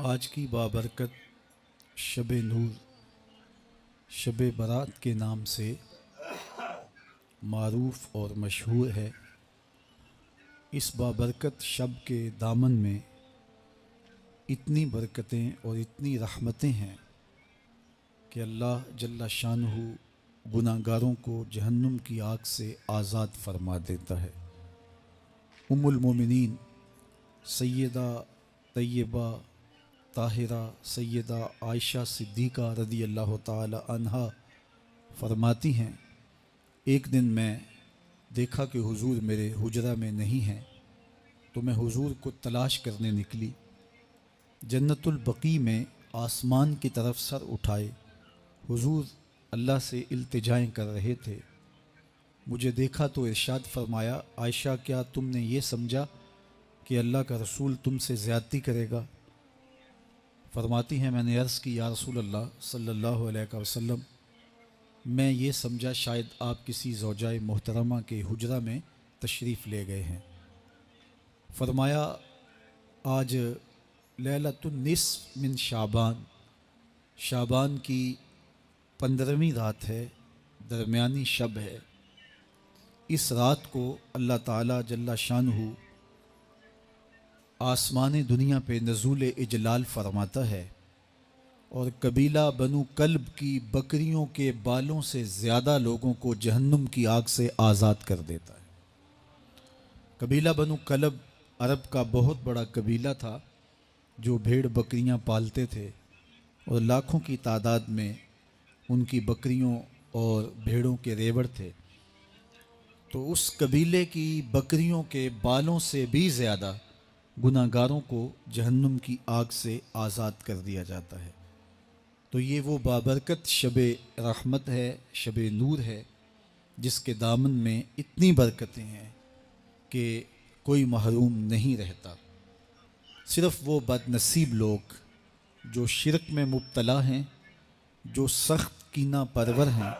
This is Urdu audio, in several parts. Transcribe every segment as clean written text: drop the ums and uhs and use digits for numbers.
آج کی بابرکت شب نور شب برات کے نام سے معروف اور مشہور ہے۔ اس بابرکت شب کے دامن میں اتنی برکتیں اور اتنی رحمتیں ہیں کہ اللہ جل شانہ گناہگاروں کو جہنم کی آگ سے آزاد فرما دیتا ہے۔ ام المومنین سیدہ طیبہ طاہرہ سیدہ عائشہ صدیقہ رضی اللہ تعالی عنہا فرماتی ہیں، ایک دن میں دیکھا کہ حضور میرے حجرہ میں نہیں ہیں، تو میں حضور کو تلاش کرنے نکلی۔ جنت البقیع میں آسمان کی طرف سر اٹھائے حضور اللہ سے التجائیں کر رہے تھے۔ مجھے دیکھا تو ارشاد فرمایا، عائشہ کیا تم نے یہ سمجھا کہ اللہ کا رسول تم سے زیادتی کرے گا؟ فرماتی ہیں میں نے عرض کی یا رسول اللہ صلی اللہ علیہ وسلم، میں یہ سمجھا شاید آپ کسی زوجائے محترمہ کے حجرہ میں تشریف لے گئے ہیں۔ فرمایا آج لیلۃ النصف من شعبان، شعبان کی 15ویں رات ہے، درمیانی شب ہے۔ اس رات کو اللہ تعالی جل شانہ آسمان دنیا پہ نزول اجلال فرماتا ہے اور قبیلہ بنو کلب کی بکریوں کے بالوں سے زیادہ لوگوں کو جہنم کی آگ سے آزاد کر دیتا ہے۔ قبیلہ بنو کلب عرب کا بہت بڑا قبیلہ تھا جو بھیڑ بکریاں پالتے تھے اور لاکھوں کی تعداد میں ان کی بکریوں اور بھیڑوں کے ریوڑ تھے۔ تو اس قبیلے کی بکریوں کے بالوں سے بھی زیادہ گناہگاروں کو جہنم کی آگ سے آزاد کر دیا جاتا ہے۔ تو یہ وہ بابرکت شب رحمت ہے، شب نور ہے، جس کے دامن میں اتنی برکتیں ہیں کہ کوئی محروم نہیں رہتا۔ صرف وہ بد نصیب لوگ جو شرک میں مبتلا ہیں، جو سخت کینہ پرور ہیں،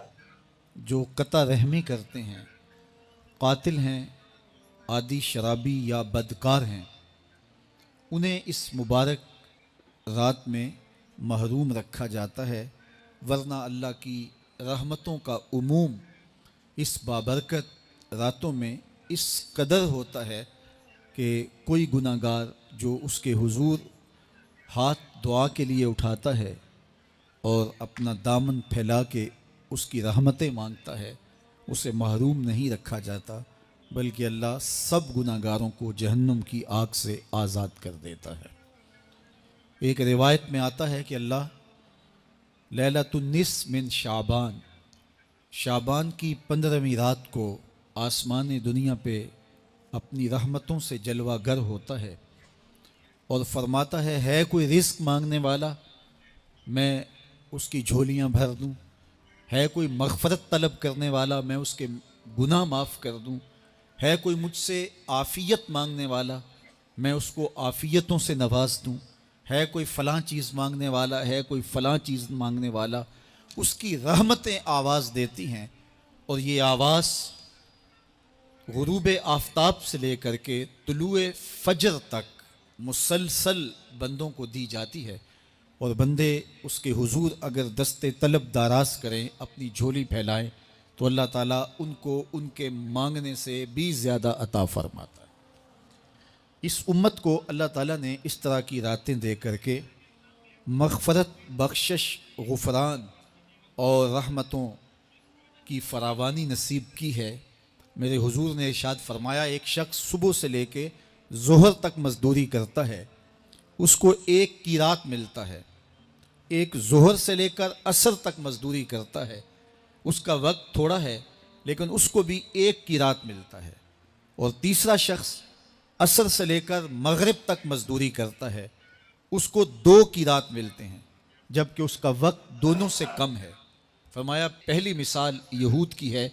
جو قطع رحمی کرتے ہیں، قاتل ہیں، عادی شرابی یا بدکار ہیں، انہیں اس مبارک رات میں محروم رکھا جاتا ہے، ورنہ اللہ کی رحمتوں کا عموم اس بابرکت راتوں میں اس قدر ہوتا ہے کہ کوئی گناہ گار جو اس کے حضور ہاتھ دعا کے لیے اٹھاتا ہے اور اپنا دامن پھیلا کے اس کی رحمتیں مانگتا ہے، اسے محروم نہیں رکھا جاتا، بلکہ اللہ سب گناہ گاروں کو جہنم کی آگ سے آزاد کر دیتا ہے۔ ایک روایت میں آتا ہے کہ اللہ لیلۃ النصف من شعبان، شعبان کی 15ویں رات کو آسمان دنیا پہ اپنی رحمتوں سے جلوہ گر ہوتا ہے اور فرماتا ہے کوئی رزق مانگنے والا، میں اس کی جھولیاں بھر دوں، ہے کوئی مغفرت طلب کرنے والا، میں اس کے گناہ معاف کر دوں، ہے کوئی مجھ سے عافیت مانگنے والا، میں اس کو عافیتوں سے نواز دوں، ہے کوئی فلاں چیز مانگنے والا، ہے کوئی فلاں چیز مانگنے والا، اس کی رحمتیں آواز دیتی ہیں، اور یہ آواز غروب آفتاب سے لے کر کے طلوع فجر تک مسلسل بندوں کو دی جاتی ہے، اور بندے اس کے حضور اگر دست طلب دراز کریں، اپنی جھولی پھیلائیں، تو اللہ تعالیٰ ان کو ان کے مانگنے سے بھی زیادہ عطا فرماتا ہے۔ اس امت کو اللہ تعالیٰ نے اس طرح کی راتیں دے کر کے مغفرت، بخشش، غفران اور رحمتوں کی فراوانی نصیب کی ہے۔ میرے حضور نے ارشاد فرمایا، ایک شخص صبح سے لے کے ظہر تک مزدوری کرتا ہے، اس کو ایک قیرات ملتا ہے۔ ایک ظہر سے لے کر عصر تک مزدوری کرتا ہے، اس کا وقت تھوڑا ہے لیکن اس کو بھی ایک قیرات ملتا ہے۔ اور تیسرا شخص عصر سے لے کر مغرب تک مزدوری کرتا ہے، اس کو 2 قیرات ملتے ہیں، جبکہ اس کا وقت دونوں سے کم ہے۔ فرمایا پہلی مثال یہود کی ہے،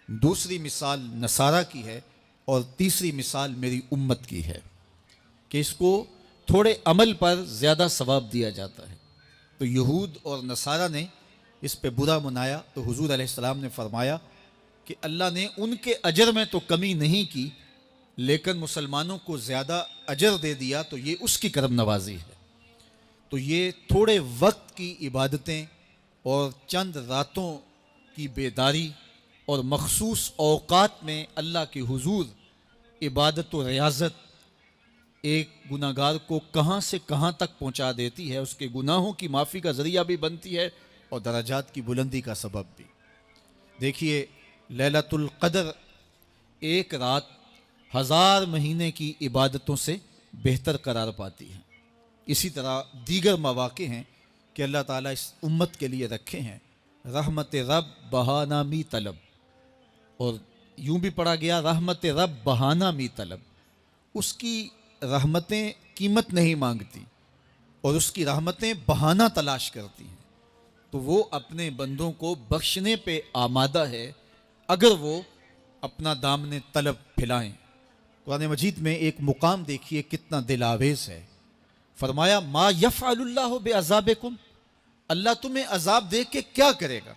دوسری مثال نصارہ کی ہے، اور تیسری مثال میری امت کی ہے کہ اس کو تھوڑے عمل پر زیادہ ثواب دیا جاتا ہے۔ تو یہود اور نصارہ نے اس پہ برا منایا، تو حضور علیہ السلام نے فرمایا کہ اللہ نے ان کے اجر میں تو کمی نہیں کی، لیکن مسلمانوں کو زیادہ اجر دے دیا، تو یہ اس کی کرم نوازی ہے۔ تو یہ تھوڑے وقت کی عبادتیں اور چند راتوں کی بیداری اور مخصوص اوقات میں اللہ کے حضور عبادت و ریاضت ایک گناہ گار کو کہاں سے کہاں تک پہنچا دیتی ہے، اس کے گناہوں کی معافی کا ذریعہ بھی بنتی ہے اور درجات کی بلندی کا سبب بھی۔ دیکھیے لیلۃ القدر ایک رات 1000 مہینے کی عبادتوں سے بہتر قرار پاتی ہے۔ اسی طرح دیگر مواقع ہیں کہ اللہ تعالیٰ اس امت کے لیے رکھے ہیں، رحمت رب بہانہ می طلب، اور یوں بھی پڑھا گیا رحمت رب بہانہ می طلب۔ اس کی رحمتیں قیمت نہیں مانگتی اور اس کی رحمتیں بہانہ تلاش کرتی ہیں، تو وہ اپنے بندوں کو بخشنے پہ آمادہ ہے اگر وہ اپنا دامن طلب پھیلائیں۔ قرآن مجید میں ایک مقام دیکھیے کتنا دل آویز ہے، فرمایا ما یفعل اللہ بعذابکم، اللہ تمہیں عذاب دے کے کیا کرے گا؟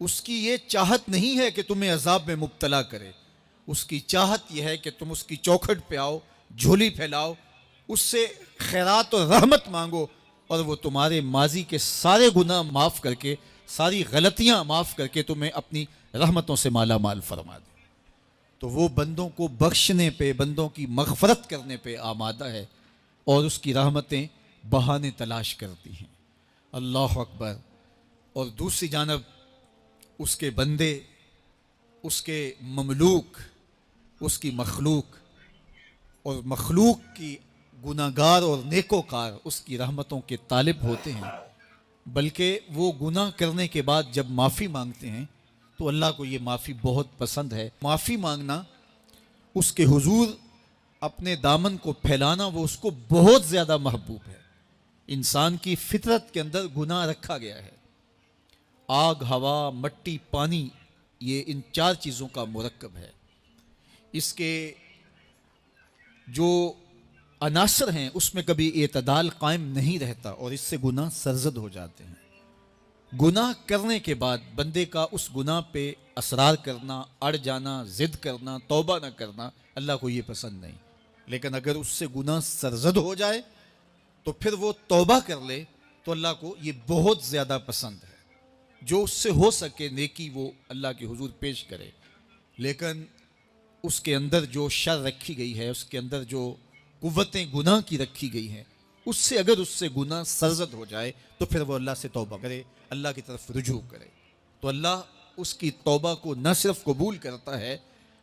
اس کی یہ چاہت نہیں ہے کہ تمہیں عذاب میں مبتلا کرے، اس کی چاہت یہ ہے کہ تم اس کی چوکھٹ پہ آؤ، جھولی پھیلاؤ، اس سے خیرات اور رحمت مانگو، اور وہ تمہارے ماضی کے سارے گناہ معاف کر کے، ساری غلطیاں معاف کر کے تمہیں اپنی رحمتوں سے مالا مال فرما دے۔ تو وہ بندوں کو بخشنے پہ، بندوں کی مغفرت کرنے پہ آمادہ ہے اور اس کی رحمتیں بہانے تلاش کرتی ہیں۔ اللہ اکبر۔ اور دوسری جانب اس کے بندے، اس کے مملوک، اس کی مخلوق، اور مخلوق کی گناہ گار اور نیکوکار اس کی رحمتوں کے طالب ہوتے ہیں، بلکہ وہ گناہ کرنے کے بعد جب معافی مانگتے ہیں تو اللہ کو یہ معافی بہت پسند ہے۔ معافی مانگنا، اس کے حضور اپنے دامن کو پھیلانا، وہ اس کو بہت زیادہ محبوب ہے۔ انسان کی فطرت کے اندر گناہ رکھا گیا ہے۔ آگ، ہوا، مٹی، پانی، یہ ان 4 چیزوں کا مرکب ہے۔ اس کے جو عناصر ہیں اس میں کبھی اعتدال قائم نہیں رہتا اور اس سے گناہ سرزد ہو جاتے ہیں۔ گناہ کرنے کے بعد بندے کا اس گناہ پہ اصرار کرنا، اڑ جانا، ضد کرنا، توبہ نہ کرنا اللہ کو یہ پسند نہیں، لیکن اگر اس سے گناہ سرزد ہو جائے تو پھر وہ توبہ کر لے تو اللہ کو یہ بہت زیادہ پسند ہے۔ جو اس سے ہو سکے نیکی وہ اللہ کے حضور پیش کرے، لیکن اس کے اندر جو شر رکھی گئی ہے، اس کے اندر جو قوتیں گناہ کی رکھی گئی ہیں، اس سے اگر اس سے گناہ سرزد ہو جائے تو پھر وہ اللہ سے توبہ کرے، اللہ کی طرف رجوع کرے، تو اللہ اس کی توبہ کو نہ صرف قبول کرتا ہے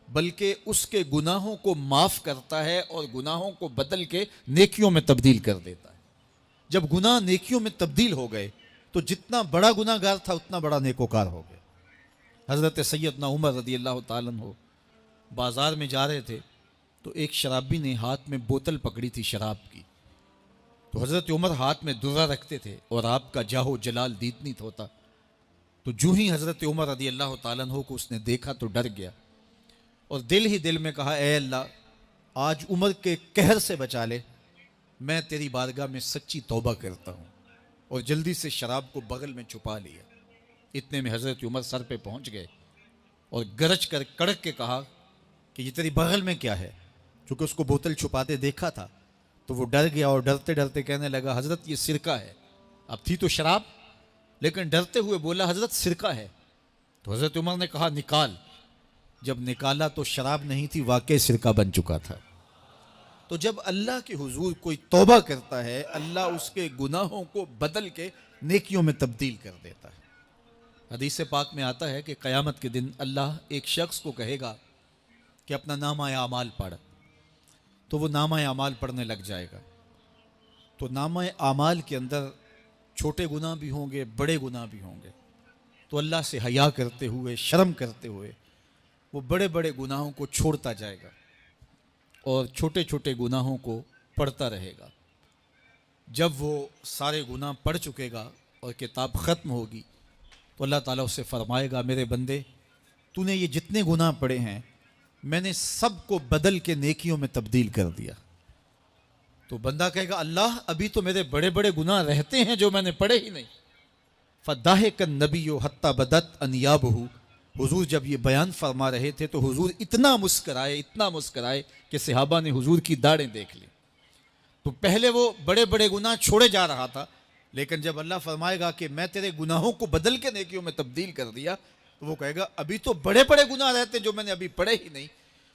بلکہ اس کے گناہوں کو معاف کرتا ہے اور گناہوں کو بدل کے نیکیوں میں تبدیل کر دیتا ہے۔ جب گناہ نیکیوں میں تبدیل ہو گئے تو جتنا بڑا گناہ گار تھا اتنا بڑا نیکوکار ہو گیا۔ حضرت سیدنا عمر رضی اللہ تعالیٰ عنہ بازار میں جا رہے تھے تو ایک شرابی نے ہاتھ میں بوتل پکڑی تھی شراب کی، تو حضرت عمر ہاتھ میں درہ رکھتے تھے اور آپ کا جاہ و جلال دیدنیت ہوتا، تو جو ہی حضرت عمر رضی اللہ تعالیٰ عنہ کو اس نے دیکھا تو ڈر گیا اور دل ہی دل میں کہا اے اللہ آج عمر کے قہر سے بچا لے، میں تیری بارگاہ میں سچی توبہ کرتا ہوں، اور جلدی سے شراب کو بغل میں چھپا لیا۔ اتنے میں حضرت عمر سر پہ پہنچ گئے اور گرج کر کڑک کے کہا کہ یہ تیری بغل میں کیا ہے؟ چونکہ اس کو بوتل چھپاتے دیکھا تھا تو وہ ڈر گیا اور ڈرتے ڈرتے کہنے لگا حضرت یہ سرکہ ہے۔ اب تھی تو شراب، لیکن ڈرتے ہوئے بولا حضرت سرکہ ہے۔ تو حضرت عمر نے کہا نکال۔ جب نکالا تو شراب نہیں تھی، واقعی سرکہ بن چکا تھا۔ تو جب اللہ کے حضور کوئی توبہ کرتا ہے اللہ اس کے گناہوں کو بدل کے نیکیوں میں تبدیل کر دیتا ہے۔ حدیث پاک میں آتا ہے کہ قیامت کے دن اللہ ایک شخص کو کہے گا کہ اپنا نامہ اعمال پڑھ، تو وہ نامہ اعمال پڑھنے لگ جائے گا، تو نامہ اعمال کے اندر چھوٹے گناہ بھی ہوں گے، بڑے گناہ بھی ہوں گے، تو اللہ سے حیا کرتے ہوئے، شرم کرتے ہوئے وہ بڑے بڑے گناہوں کو چھوڑتا جائے گا اور چھوٹے چھوٹے گناہوں کو پڑھتا رہے گا۔ جب وہ سارے گناہ پڑھ چکے گا اور کتاب ختم ہوگی تو اللہ تعالیٰ اسے فرمائے گا میرے بندے تو نے یہ جتنے گناہ پڑھے ہیں میں نے سب کو بدل کے نیکیوں میں تبدیل کر دیا۔ تو بندہ کہے گا اللہ ابھی تو میرے بڑے بڑے گناہ رہتے ہیں جو میں نے پڑھے ہی نہیں۔ فَضَحِكَ النَّبِيُّ حَتَّى بَدَتْ أَنْيَابُهُ، حضور جب یہ بیان فرما رہے تھے تو حضور اتنا مسکرائے کہ صحابہ نے حضور کی داڑھیں دیکھ لی۔ تو پہلے وہ بڑے بڑے گناہ چھوڑے جا رہا تھا، لیکن جب اللہ فرمائے گا کہ میں تیرے گناہوں کو بدل کے نیکیوں میں تبدیل کر دیا، تو وہ کہے گا ابھی تو بڑے بڑے گناہ رہتے جو میں نے ابھی پڑھے ہی نہیں۔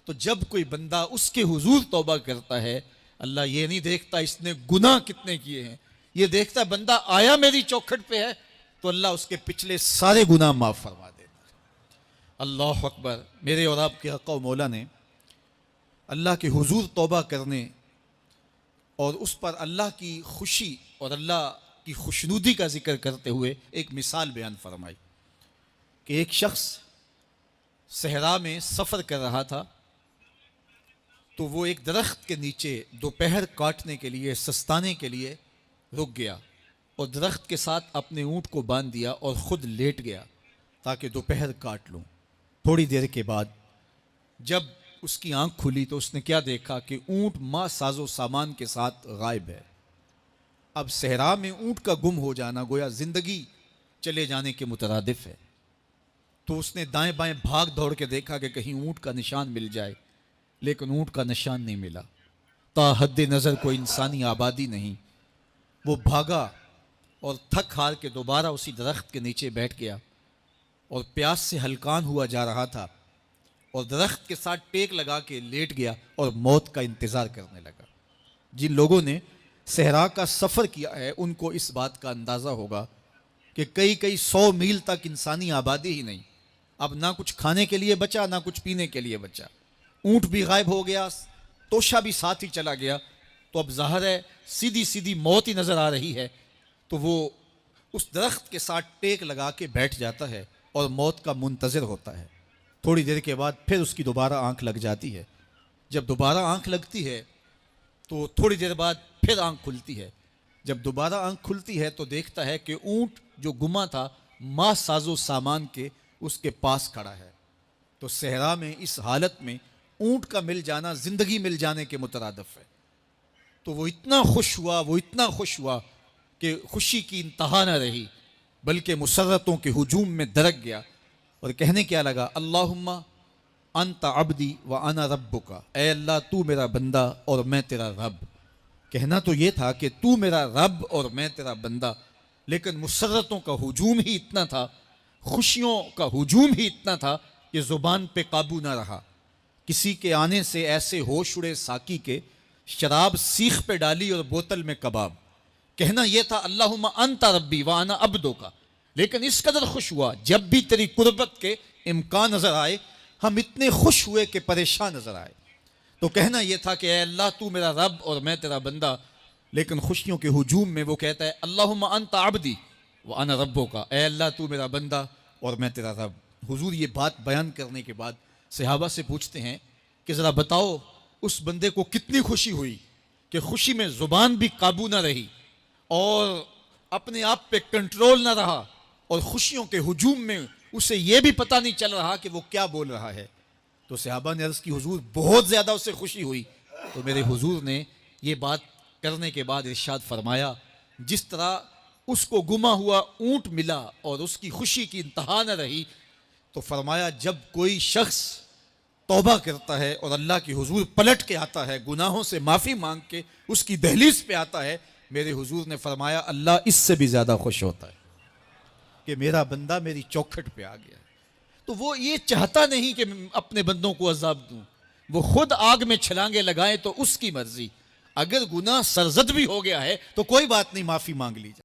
تو جب کوئی بندہ اس کے حضور توبہ کرتا ہے، اللہ یہ نہیں دیکھتا اس نے گناہ کتنے کیے ہیں، یہ دیکھتا بندہ آیا میری چوکھٹ پہ ہے، تو اللہ اس کے پچھلے سارے گناہ معاف فرما دیتا ہے۔ اللہ اکبر۔ میرے اور آپ کے آقا و مولا نے اللہ کے حضور توبہ کرنے اور اس پر اللہ کی خوشی اور اللہ کی خوشنودی کا ذکر کرتے ہوئے ایک مثال بیان فرمائی کہ ایک شخص صحرا میں سفر کر رہا تھا، تو وہ ایک درخت کے نیچے دوپہر کاٹنے کے لیے، سستانے کے لیے رک گیا اور درخت کے ساتھ اپنے اونٹ کو باندھ دیا اور خود لیٹ گیا تاکہ دوپہر کاٹ لوں۔ تھوڑی دیر کے بعد جب اس کی آنکھ کھلی تو اس نے کیا دیکھا کہ اونٹ ماں ساز و سامان کے ساتھ غائب ہے۔ اب صحرا میں اونٹ کا گم ہو جانا گویا زندگی چلے جانے کے مترادف ہے۔ تو اس نے دائیں بائیں بھاگ دوڑ کے دیکھا کہ کہیں اونٹ کا نشان مل جائے، لیکن اونٹ کا نشان نہیں ملا۔ تا حد نظر کوئی انسانی آبادی نہیں۔ وہ بھاگا اور تھک ہار کے دوبارہ اسی درخت کے نیچے بیٹھ گیا اور پیاس سے ہلکان ہوا جا رہا تھا اور درخت کے ساتھ ٹیک لگا کے لیٹ گیا اور موت کا انتظار کرنے لگا۔ جن لوگوں نے صحرا کا سفر کیا ہے ان کو اس بات کا اندازہ ہوگا کہ کئی 100 میل تک انسانی آبادی ہی نہیں، اب نہ کچھ کھانے کے لیے بچا نہ کچھ پینے کے لیے بچا، اونٹ بھی غائب ہو گیا، توشہ بھی ساتھ ہی چلا گیا، تو اب ظاہر ہے سیدھی موت ہی نظر آ رہی ہے۔ تو وہ اس درخت کے ساتھ ٹیک لگا کے بیٹھ جاتا ہے اور موت کا منتظر ہوتا ہے۔ تھوڑی دیر کے بعد پھر اس کی دوبارہ آنکھ لگ جاتی ہے۔ جب دوبارہ آنکھ لگتی ہے تو تھوڑی دیر بعد پھر آنکھ کھلتی ہے۔ جب دوبارہ آنکھ کھلتی ہے تو دیکھتا ہے کہ اونٹ جو گما تھا ماں ساز و سامان کے اس کے پاس کھڑا ہے۔ تو صحرا میں اس حالت میں اونٹ کا مل جانا زندگی مل جانے کے مترادف ہے۔ تو وہ اتنا خوش ہوا کہ خوشی کی انتہا نہ رہی، بلکہ مسرتوں کے ہجوم میں درک گیا اور کہنے کیا لگا، اللہم انت عبدی و انا ربک، اے اللہ تو میرا بندہ اور میں تیرا رب۔ کہنا تو یہ تھا کہ تو میرا رب اور میں تیرا بندہ، لیکن مسرتوں کا ہجوم ہی اتنا تھا، خوشیوں کا ہجوم ہی اتنا تھا کہ زبان پہ قابو نہ رہا۔ کسی کے آنے سے ایسے ہوش اڑے ساقی کے، شراب سیخ پہ ڈالی اور بوتل میں کباب۔ کہنا یہ تھا اللہم انت ربی وانا عبدک، لیکن اس قدر خوش ہوا جب بھی تیری قربت کے امکان نظر آئے ہم اتنے خوش ہوئے کہ پریشان نظر آئے۔ تو کہنا یہ تھا کہ اے اللہ تو میرا رب اور میں تیرا بندہ، لیکن خوشیوں کے ہجوم میں وہ کہتا ہے اللہم انت عبدی وانا ربک، اے اللہ تو میرا بندہ اور میں تیرا رب۔ حضور یہ بات بیان کرنے کے بعد صحابہ سے پوچھتے ہیں کہ ذرا بتاؤ اس بندے کو کتنی خوشی ہوئی کہ خوشی میں زبان بھی قابو نہ رہی اور اپنے آپ پہ کنٹرول نہ رہا، اور خوشیوں کے ہجوم میں اسے یہ بھی پتہ نہیں چل رہا کہ وہ کیا بول رہا ہے۔ تو صحابہ نے عرض کی حضور بہت زیادہ اسے خوشی ہوئی۔ تو میرے حضور نے یہ بات کرنے کے بعد ارشاد فرمایا، جس طرح اس کو گما ہوا اونٹ ملا اور اس کی خوشی کی انتہا نہ رہی، تو فرمایا جب کوئی شخص توبہ کرتا ہے اور اللہ کی حضور پلٹ کے آتا ہے، گناہوں سے معافی مانگ کے اس کی دہلیز پہ آتا ہے، میرے حضور نے فرمایا اللہ اس سے بھی زیادہ خوش ہوتا ہے کہ میرا بندہ میری چوکھٹ پہ آ گیا۔ تو وہ یہ چاہتا نہیں کہ اپنے بندوں کو عذاب دوں، وہ خود آگ میں چھلانگے لگائیں تو اس کی مرضی، اگر گناہ سرزد بھی ہو گیا ہے تو کوئی بات نہیں، معافی مانگ لی جائے۔